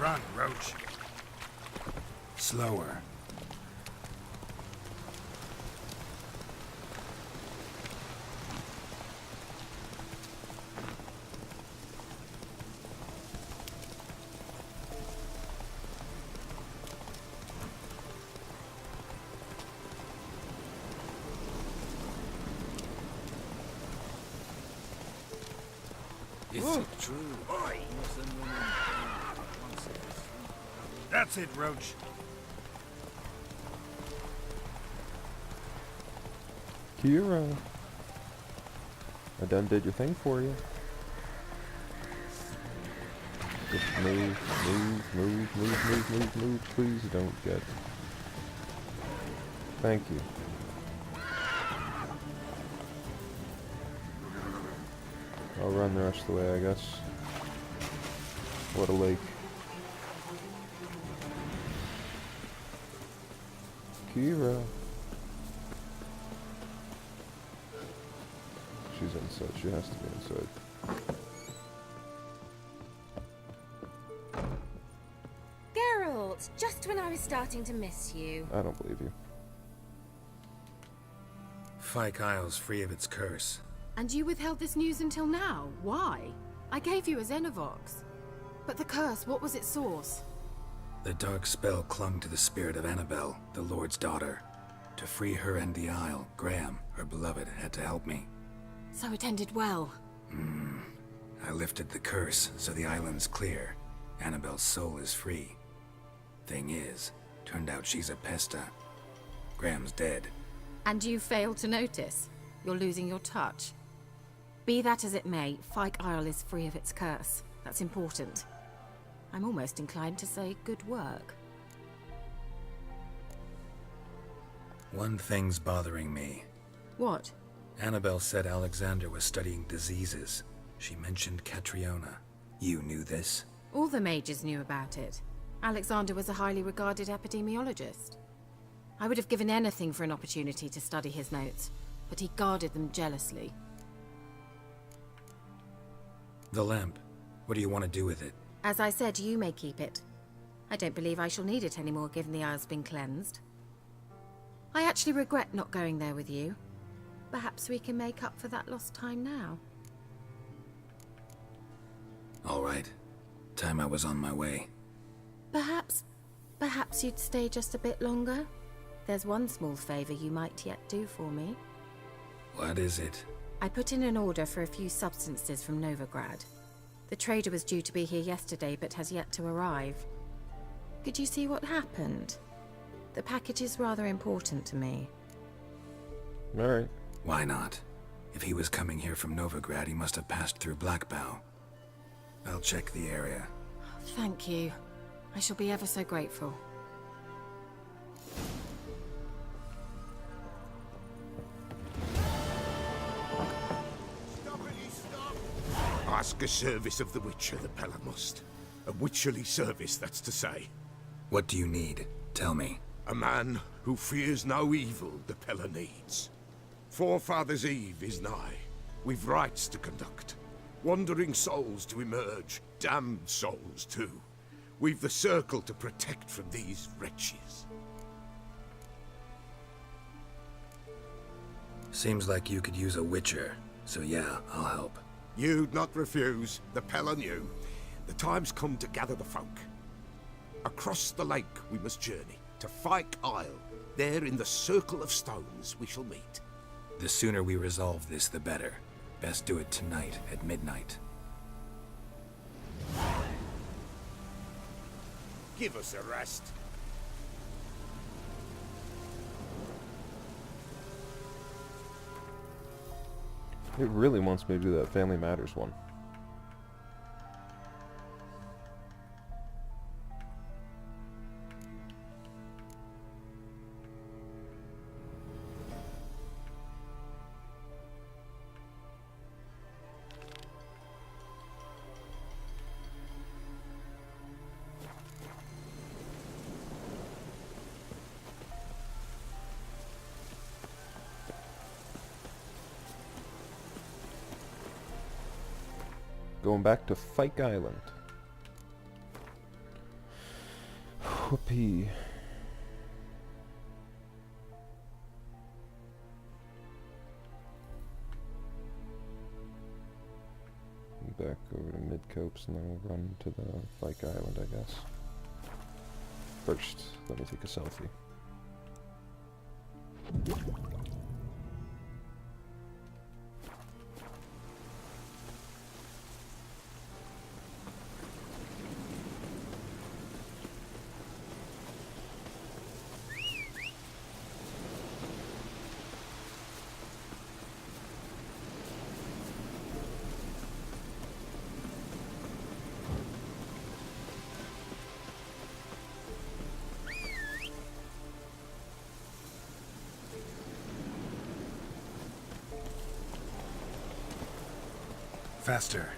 [SPEAKER 10] Run, Roach.
[SPEAKER 2] Slower.
[SPEAKER 10] Is it true? That's it, Roach.
[SPEAKER 1] Kira. I done did your thing for you. Just move. Please don't get... Thank you. I'll run the rest of the way, I guess. What a lake. Kira. She's inside. She has to be inside.
[SPEAKER 3] Geralt, just when I was starting to miss you.
[SPEAKER 1] I don't believe you.
[SPEAKER 2] Fyke Isle's free of its curse.
[SPEAKER 3] And you withheld this news until now? Why? I gave you a Xenovox. But the curse, what was its source?
[SPEAKER 2] The dark spell clung to the spirit of Annabelle, the Lord's daughter. To free her and the Isle, Graham, her beloved, had to help me.
[SPEAKER 3] So it ended well.
[SPEAKER 2] I lifted the curse, so the island's clear. Annabelle's soul is free. Thing is, turned out she's a pesta. Graham's dead.
[SPEAKER 3] And you failed to notice? You're losing your touch. Be that as it may, Fyke Isle is free of its curse. That's important. I'm almost inclined to say good work.
[SPEAKER 2] One thing's bothering me.
[SPEAKER 3] What?
[SPEAKER 2] Annabelle said Alexander was studying diseases. She mentioned Catriona. You knew this?
[SPEAKER 3] All the mages knew about it. Alexander was a highly regarded epidemiologist. I would have given anything for an opportunity to study his notes, but he guarded them jealously.
[SPEAKER 2] The lamp. What do you want to do with it?
[SPEAKER 3] As I said, you may keep it. I don't believe I shall need it anymore, given the Isle's been cleansed. I actually regret not going there with you. Perhaps we can make up for that lost time now.
[SPEAKER 2] All right. Time I was on my way.
[SPEAKER 3] Perhaps you'd stay just a bit longer? There's one small favor you might yet do for me.
[SPEAKER 2] What is it?
[SPEAKER 3] I put in an order for a few substances from Novigrad. The trader was due to be here yesterday, but has yet to arrive. Could you see what happened? The package is rather important to me.
[SPEAKER 1] Alright.
[SPEAKER 2] Why not? If he was coming here from Novigrad, he must have passed through Blackbow. I'll check the area.
[SPEAKER 3] Thank you. I shall be ever so grateful.
[SPEAKER 10] Ask a service of the Witcher, the Pella must. A witcherly service, that's to say.
[SPEAKER 2] What do you need? Tell me.
[SPEAKER 10] A man who fears no evil the Pella needs. Forefathers' Eve is nigh. We've rites to conduct. Wandering souls to emerge, damned souls too. We've the circle to protect from these wretches.
[SPEAKER 2] Seems like you could use a witcher, so yeah, I'll help.
[SPEAKER 10] You'd not refuse, the Pella knew. The time's come to gather the folk. Across the lake we must journey, to Fyke Isle. There in the circle of stones we shall meet.
[SPEAKER 2] The sooner we resolve this, the better. Best do it tonight at midnight.
[SPEAKER 10] Give us a rest.
[SPEAKER 1] It really wants me to do that Family Matters one. Going back to Fyke Island. Whoopee. Back over to Midcopes and then we'll run to the Fyke Island, I guess. First, let me take a selfie.
[SPEAKER 2] Faster.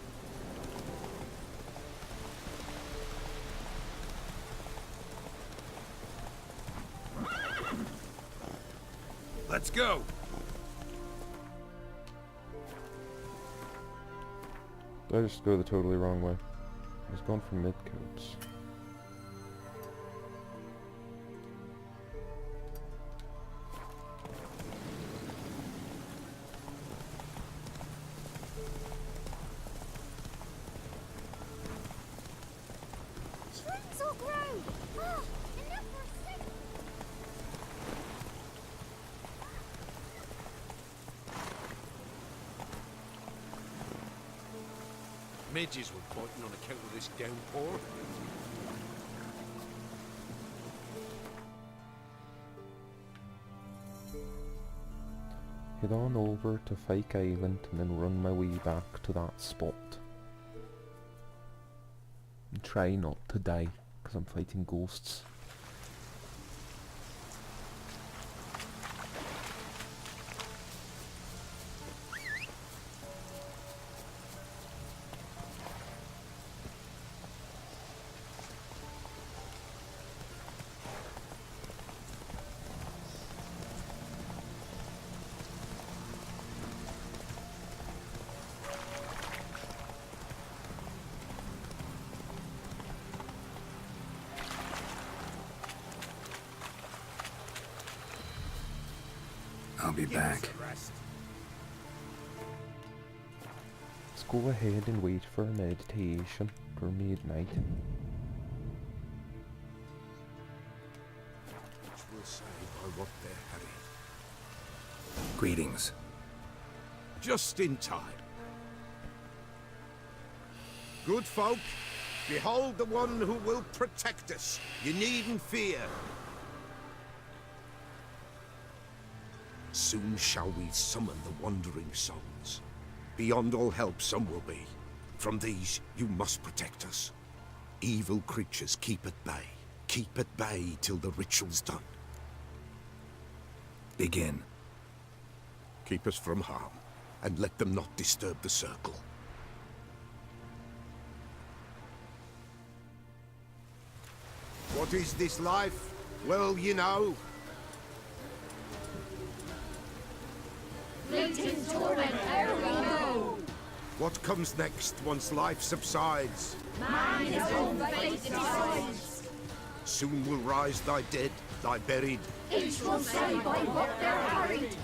[SPEAKER 10] Let's go.
[SPEAKER 1] Did I just go the totally wrong way? I was going for Midcopes.
[SPEAKER 10] Midges were biting on account of this downpour.
[SPEAKER 1] Head on over to Fyke Island and then run my way back to that spot. And try not to die, because I'm fighting ghosts.
[SPEAKER 2] I'll be back.
[SPEAKER 1] Let's go ahead and wait for meditation for midnight.
[SPEAKER 10] We'll say I want there, Harry.
[SPEAKER 2] Greetings.
[SPEAKER 10] Just in time. Good folk, behold the one who will protect us. You needn't fear. Soon shall we summon the wandering souls. Beyond all help some will be. From these you must protect us. Evil creatures keep at bay. Keep at bay till the ritual's done.
[SPEAKER 2] Begin.
[SPEAKER 10] Keep us from harm, and let them not disturb the circle. What is this life? Well, you know.
[SPEAKER 13] Fleeting torment, ere we know.
[SPEAKER 10] What comes next once life subsides?
[SPEAKER 13] Man his own fate decides.
[SPEAKER 10] Soon will rise thy dead, thy buried.
[SPEAKER 13] Each will say by what they're harried.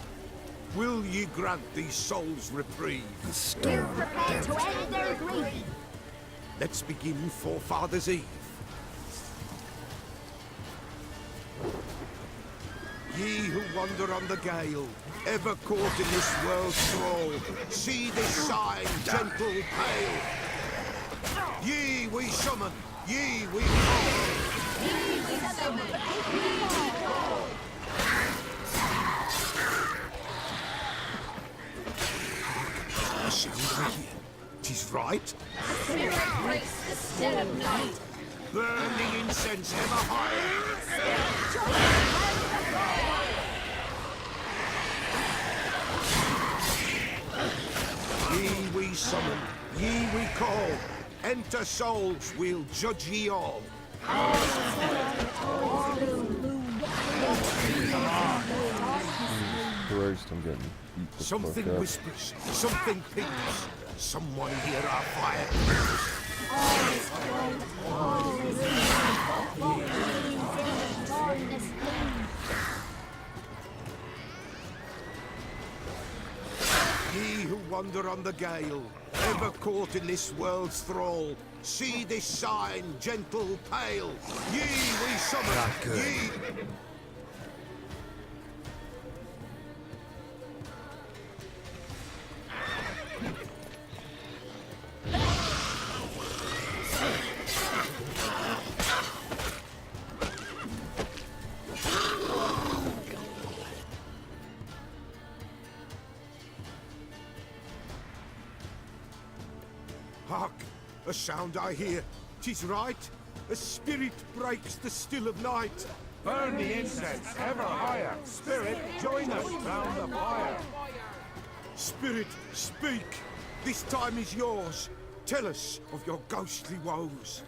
[SPEAKER 10] Will ye grant these souls reprieve?
[SPEAKER 13] We're prepared to end their grief.
[SPEAKER 10] Let's begin Forefathers' Eve. Ye who wander on the gale, ever caught in this world's thrall, see this sign, gentle pale. Ye we summon, ye we call.
[SPEAKER 13] Ye we summon, ye we call.
[SPEAKER 10] The sound I hear, 'tis right.
[SPEAKER 13] Spirit breaks the still of night.
[SPEAKER 10] Burn the incense ever higher. Ye we summon, ye we call. Enter souls, we'll judge ye all.
[SPEAKER 1] First, I'm getting beat the
[SPEAKER 10] Something
[SPEAKER 1] fuck up.
[SPEAKER 10] whispers, something pings. Someone hear our fire. Ye who wander on the gale, ever caught in this world's thrall, see this sign, gentle, pale. Ye we summon,
[SPEAKER 2] Not good.
[SPEAKER 10] ye... Hark! A sound I hear. 'Tis right. A spirit breaks the still of night.
[SPEAKER 14] Burn the incense ever higher. Spirit, join us round the fire.
[SPEAKER 10] Spirit, speak. This time is yours. Tell us of your ghostly woes.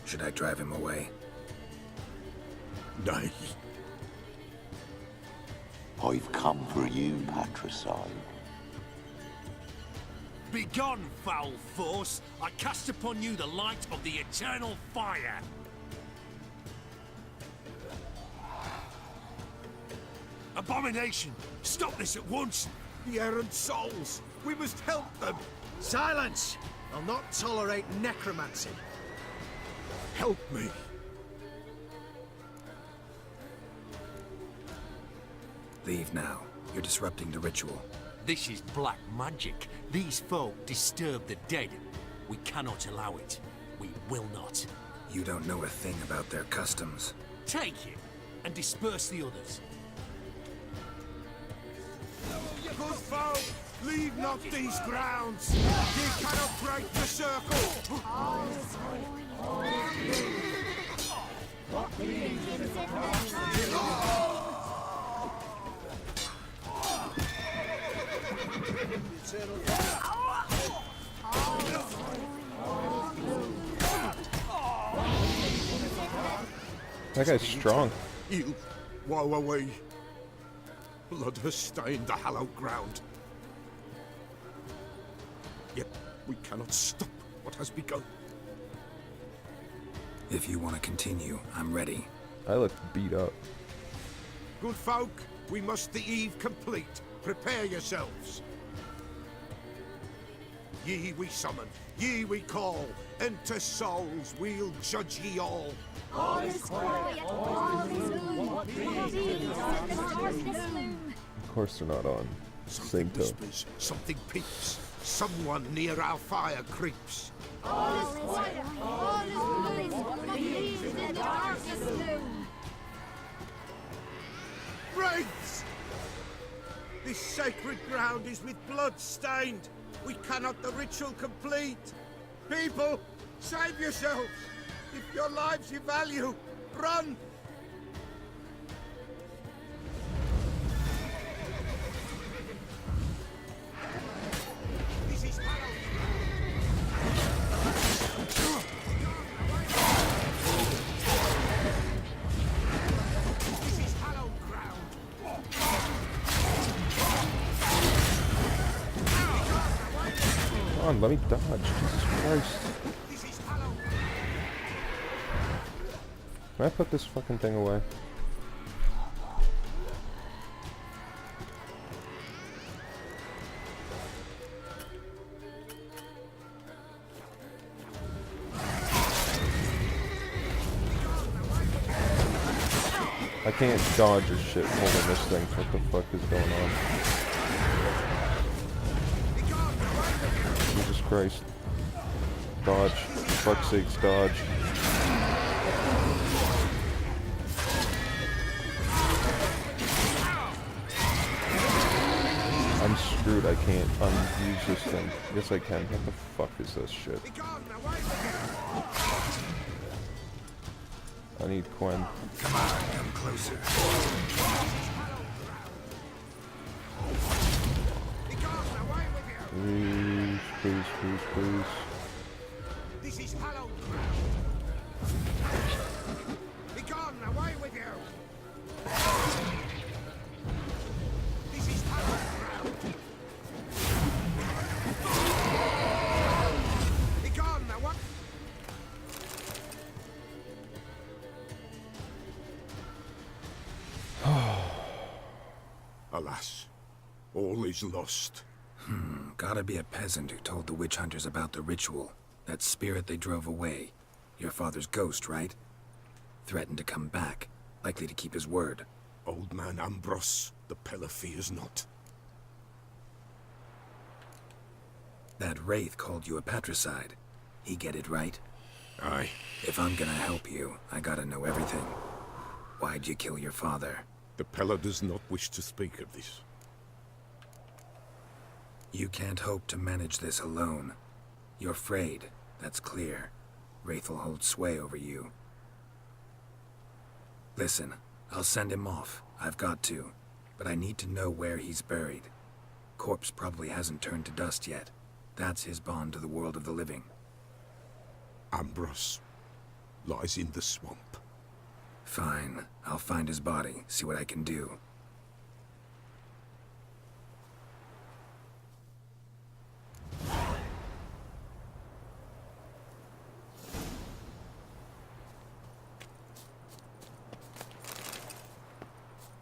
[SPEAKER 2] Should I drive him away?
[SPEAKER 10] Nay.
[SPEAKER 15] I've come for you, patricide.
[SPEAKER 16] Begone, foul force! I cast upon you the light of the eternal fire! Abomination! Stop this at once!
[SPEAKER 10] The errant souls! We must help them!
[SPEAKER 11] Silence! I'll not tolerate necromancy.
[SPEAKER 10] Help me!
[SPEAKER 2] Leave now. You're disrupting the ritual.
[SPEAKER 16] This is black magic. These folk disturb the dead. We cannot allow it. We will not.
[SPEAKER 2] You don't know a thing about their customs.
[SPEAKER 16] Take him and disperse the others.
[SPEAKER 10] Good folk, leave not these grounds. Ye cannot break the circle.
[SPEAKER 1] That guy's strong.
[SPEAKER 10] You, woe away.
[SPEAKER 14] Blood has stained the hallowed ground. Yet we cannot stop what has begun.
[SPEAKER 2] If you want to continue, I'm ready.
[SPEAKER 1] I look beat up.
[SPEAKER 14] Good folk, we must the eve complete. Prepare yourselves. Ye we summon, ye we call. Enter souls, we'll judge ye all.
[SPEAKER 13] All is quiet, all is gloom.
[SPEAKER 1] Of course they're not on.
[SPEAKER 14] Something
[SPEAKER 1] Same tone.
[SPEAKER 14] whispers, something peeps. Someone near our fire creeps.
[SPEAKER 13] All is quiet, all is gloom. In the darkest gloom.
[SPEAKER 14] Wraiths! This sacred ground is with blood stained. We cannot the ritual complete. People, save yourselves. If your lives you value, run! This is hallowed ground.
[SPEAKER 1] Come on, let me dodge. Jesus Christ. Can I put this fucking thing away? I can't dodge or shit holding this thing. What the fuck is going on? Jesus Christ. Dodge. For fuck's sakes, dodge. I'm screwed. I can't unuse this thing. Yes, I can. What the fuck is this shit? I need Quen.
[SPEAKER 2] Come on, come closer.
[SPEAKER 1] Please, please, please, please.
[SPEAKER 14] This is hallowed ground. Begone, away with you. This is hallowed ground. Begone, away. Alas, all is lost.
[SPEAKER 2] Gotta be a peasant who told the witch hunters about the ritual. That spirit they drove away. Your father's ghost, right? Threatened to come back. Likely to keep his word.
[SPEAKER 14] Old man Ambrose, the Pella fears not.
[SPEAKER 2] That wraith called you a patricide. He get it right?
[SPEAKER 14] Aye.
[SPEAKER 2] If I'm gonna help you, I gotta know everything. Why'd you kill your father?
[SPEAKER 14] The Pella does not wish to speak of this.
[SPEAKER 2] You can't hope to manage this alone. You're afraid, that's clear. Wraith will hold sway over you. Listen, I'll send him off. I've got to. But I need to know where he's buried. Corpse probably hasn't turned to dust yet. That's his bond to the world of the living.
[SPEAKER 14] Ambrose lies in the swamp.
[SPEAKER 2] Fine. I'll find his body, see what I can do.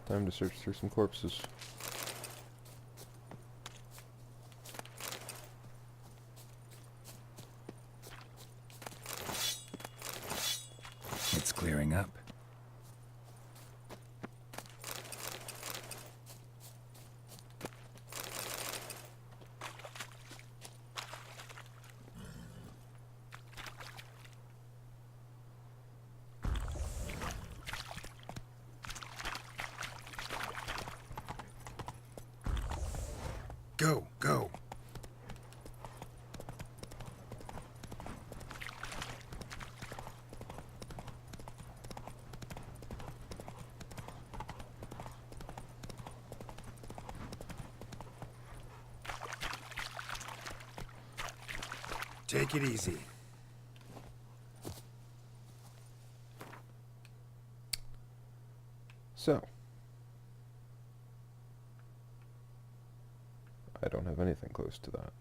[SPEAKER 1] Time to search through some corpses.
[SPEAKER 2] It's clearing up. Go, go. Take it easy.
[SPEAKER 1] So, I don't have anything close to that.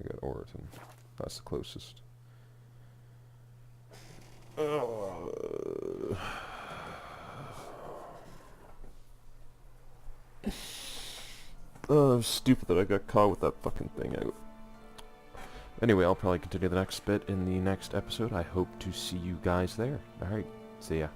[SPEAKER 1] I got Orton. That's the closest. Oh, stupid that I got caught with that fucking thing out. Anyway, I'll probably continue the next bit in the next episode. I hope to see you guys there. Alright, see ya.